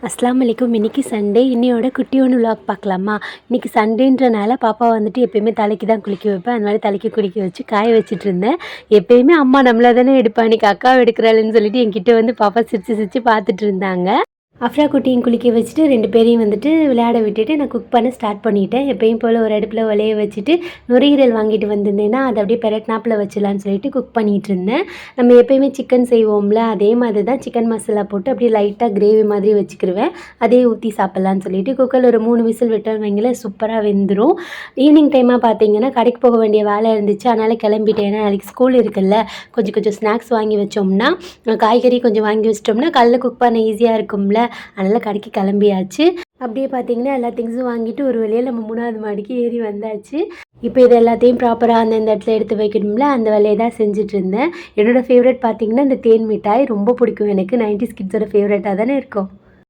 அஸ்லாம் வலைக்கும். இன்றைக்கி சண்டே. இன்னையோட குட்டி ஒன்று விலாக் பார்க்கலாமா? இன்றைக்கி சண்டேன்றனால பாப்பா வந்துட்டு எப்போயுமே தலைக்கு தான் குளிக்க வைப்பேன். அது மாதிரி தலைக்கு குளிக்க வச்சு காய வச்சுட்டு இருந்தேன். எப்போயுமே அம்மா நம்மளை தானே எடுப்பா, இன்றைக்கி அக்காவை எடுக்கிறாள்னு சொல்லிட்டு என்கிட்ட வந்து பாப்பா சிரித்து சிரித்து பார்த்துட்டு இருந்தாங்க. அஃப்ரா குட்டியும் குளிக்க வச்சுட்டு 2 பேரையும் வந்துட்டு விளையாட விட்டுட்டு நான் குக் பண்ண ஸ்டார்ட் பண்ணிட்டேன். எப்பயும் போல் ஒரு அடுப்பில் ஒலைய வச்சுட்டு நுரையீரல் வாங்கிட்டு வந்திருந்தேன்னா அதை அப்படியே பெரட்னாப்பில் வச்சிடலான்னு சொல்லிட்டு குக் பண்ணிகிட்டு இருந்தேன். நம்ம எப்போயுமே சிக்கன் செய்வோம்ல, அதே மாதிரி தான் சிக்கன் மசாலா போட்டு அப்படியே லைட்டாக கிரேவி மாதிரி வச்சுக்கிடுவேன். அதே ஊற்றி சாப்பிட்லான்னு சொல்லிட்டு குக்கரில் ஒரு 3 விசில் விட்டோன்னு வைங்களேன், சூப்பராக வெந்துடும். ஈவினிங் டைமாக பார்த்தீங்கன்னா கடைக்கு போக வேண்டிய வேலை இருந்துச்சு, அதனால் கிளம்பிட்டேன். ஏன்னா நாளைக்கு ஸ்கூல் இருக்குல்ல, கொஞ்சம் ஸ்நாக்ஸ் வாங்கி வச்சோம்னா, காய்கறி கொஞ்சம் வாங்கி வச்சிட்டோம்னா காலைல குக் பண்ண ஈஸியாக இருக்கும்ல, அதனால் கடைக்கு கிளம்பியாச்சு. அப்படியே பார்த்தீங்கன்னா எல்லா திங்ஸும் வாங்கிட்டு ஒரு வழியாக நம்ம 3வது மாடிக்கு ஏறி வந்தாச்சு. இப்போ இது எல்லாத்தையும் ப்ராப்பராக அந்தந்த இடத்துல எடுத்து வைக்கணும்ல, அந்த வேலையை தான் செஞ்சுட்டு இருந்தேன். என்னோடய ஃபேவரட் பார்த்தீங்கன்னா இந்த தேன் மிட்டாய் ரொம்ப பிடிக்கும் எனக்கு. 90s கிட்ஸோட ஃபேவரட்டாக தானே இருக்கும்.